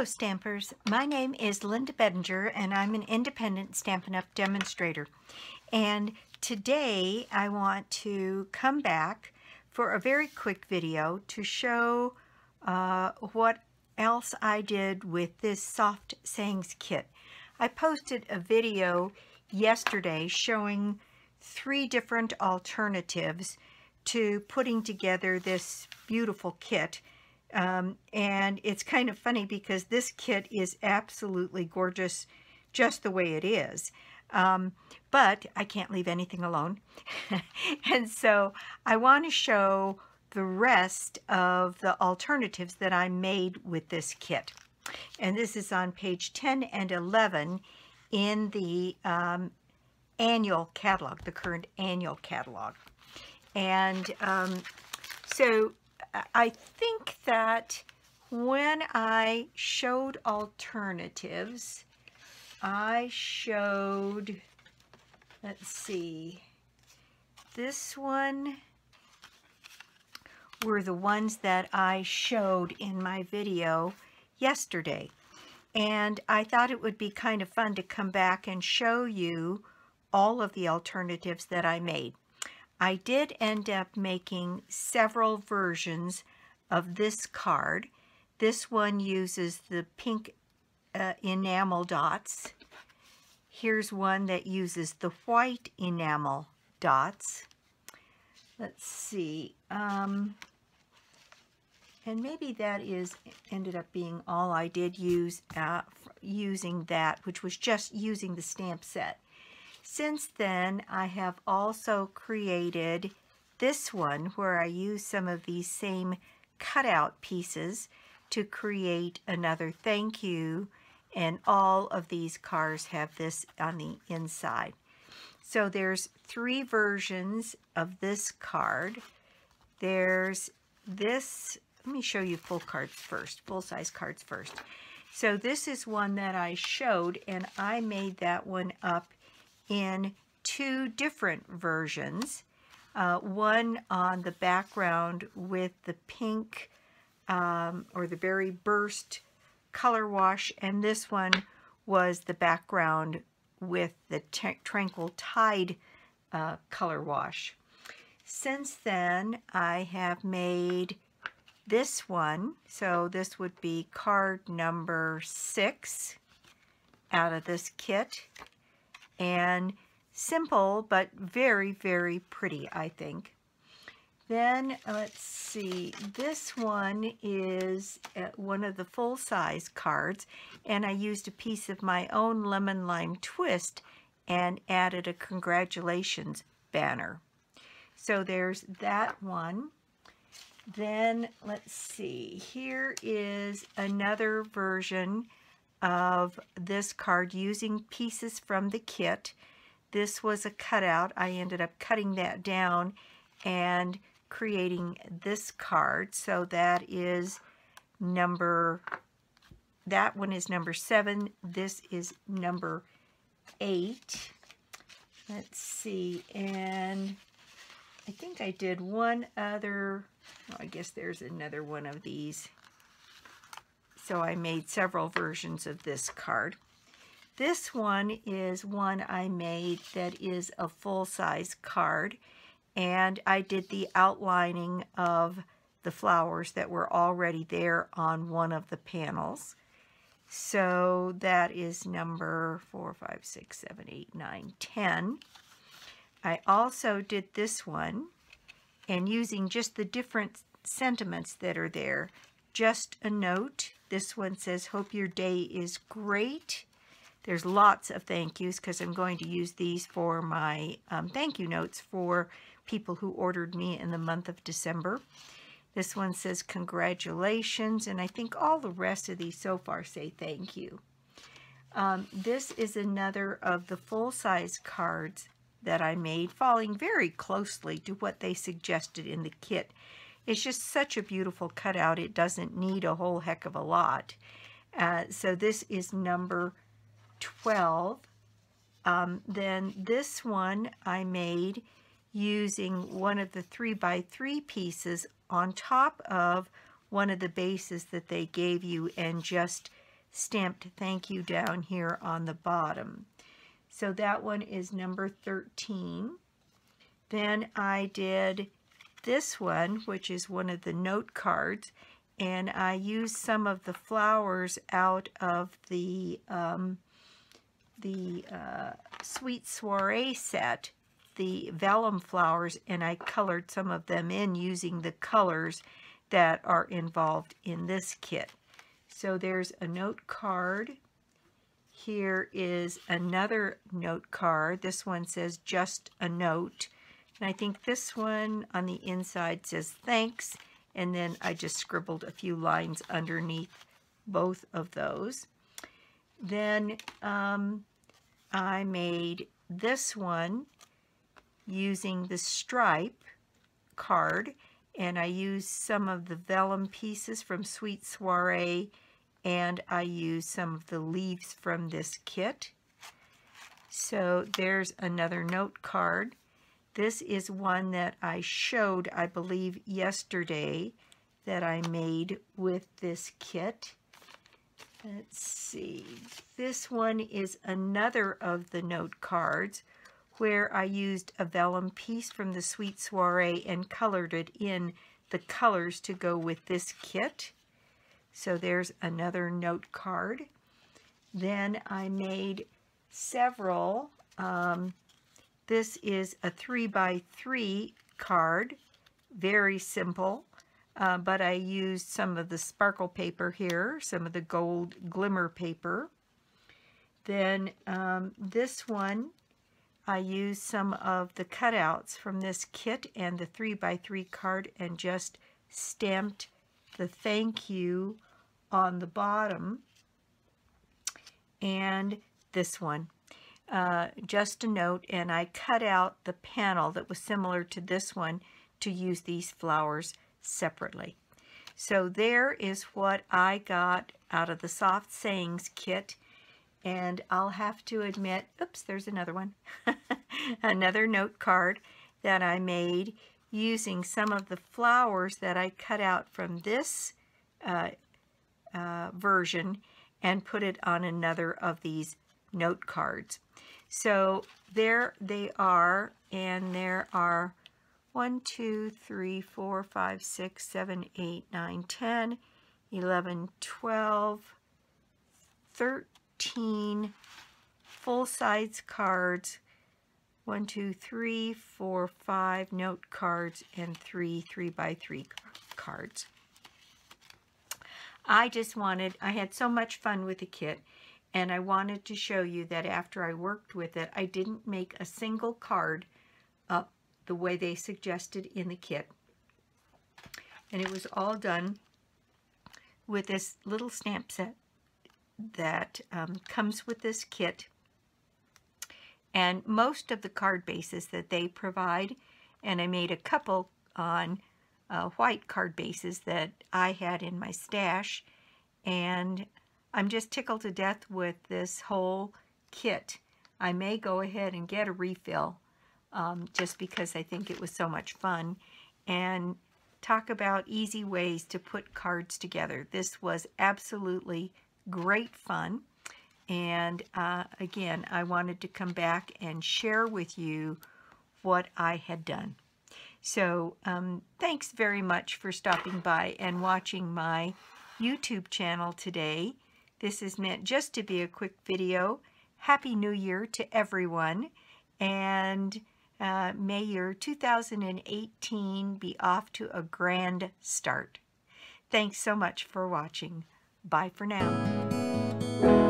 Hello Stampers, my name is Linda Bedinger and I'm an independent Stampin' Up! Demonstrator. And today I want to come back for a very quick video to show what else I did with this Soft Sayings kit. I posted a video yesterday showing 3 different alternatives to putting together this beautiful kit. And it's kind of funny because this kit is absolutely gorgeous just the way it is. But I can't leave anything alone. And so I want to show the rest of the alternatives that I made with this kit. And this is on page 10 and 11 in the annual catalog, the current annual catalog. And so I think that when I showed alternatives, I showed, let's see, this one were the ones that I showed in my video yesterday. And I thought it would be kind of fun to come back and show you all of the alternatives that I made. I did end up making several versions of this card. This one uses the pink enamel dots. Here's one that uses the white enamel dots. Let's see. And maybe that ended up being all I did use using that, which was just using the stamp set. Since then, I have also created this one where I use some of these same cutout pieces to create another thank you, and all of these cards have this on the inside. So there's 3 versions of this card. There's this, let me show you full cards first, full-size cards first. So this is one that I showed, and I made that one up in 2 different versions. One on the background with the pink or the berry burst color wash, and this one was the background with the Tranquil Tide color wash. Since then, I have made this one, so this would be card number 6 out of this kit. And simple, but very, very pretty, I think. Then, let's see, this one is one of the full-size cards, and I used a piece of my own lemon lime twist and added a congratulations banner. So there's that one. Then, let's see, here is another version of this card using pieces from the kit. This was a cutout. I ended up cutting that down and creating this card. So that one is number 7. This is number 8. Let's see, and I think I did one other, well, I guess there's another one of these. So I made several versions of this card. This one is one I made that is a full-size card, and I did the outlining of the flowers that were already there on one of the panels. So that is number 4, 5, 6, 7, 8, 9, 10. I also did this one, and using just the different sentiments that are there. Just a note. This one says, hope your day is great. There's lots of thank yous because I'm going to use these for my thank you notes for people who ordered me in the month of December. This one says congratulations, and I think all the rest of these so far say thank you. This is another of the full-size cards that I made, falling very closely to what they suggested in the kit. It's just such a beautiful cutout. It doesn't need a whole heck of a lot. So this is number 12. Then this one I made using one of the 3x3 pieces on top of one of the bases that they gave you, and just stamped thank you down here on the bottom. So that one is number 13. Then I did this one, which is one of the note cards, and I used some of the flowers out of the Sweet Soiree set, the vellum flowers, and I colored some of them in using the colors that are involved in this kit. So there's a note card. Here is another note card. This one says just a note. And I think this one on the inside says thanks. And then I just scribbled a few lines underneath both of those. Then I made this one using the stripe card. And I used some of the vellum pieces from Sweet Soiree, and I used some of the leaves from this kit. So there's another note card. This is one that I showed, I believe, yesterday that I made with this kit. Let's see. This one is another of the note cards where I used a vellum piece from the Sweet Soiree and colored it in the colors to go with this kit. So there's another note card. Then I made several. This is a 3x3 card, very simple, but I used some of the sparkle paper here, some of the gold glimmer paper. Then this one, I used some of the cutouts from this kit and the 3x3 card and just stamped the thank you on the bottom. And this one, just a note, and I cut out the panel that was similar to this one to use these flowers separately. So there is what I got out of the Soft Sayings kit. And I'll have to admit, oops, there's another one, another note card that I made using some of the flowers that I cut out from this version and put it on another of these note cards. So there they are, and there are 1, 2, 3, 4, 5, 6, 7, 8, 9, 10, 11, 12, 13, full-size cards, 1, 2, 3, 4, 5 note cards, and 3 3x3 cards. I had so much fun with the kit, and I wanted to show you that after I worked with it, I didn't make a single card up the way they suggested in the kit. And it was all done with this little stamp set that comes with this kit, and most of the card bases that they provide, and I made a couple on white card bases that I had in my stash, and I'm just tickled to death with this whole kit. I may go ahead and get a refill just because I think it was so much fun. And talk about easy ways to put cards together. This was absolutely great fun, and again, I wanted to come back and share with you what I had done. So thanks very much for stopping by and watching my YouTube channel today. This is meant just to be a quick video. Happy New Year to everyone, and may your 2018 be off to a grand start. Thanks so much for watching. Bye for now.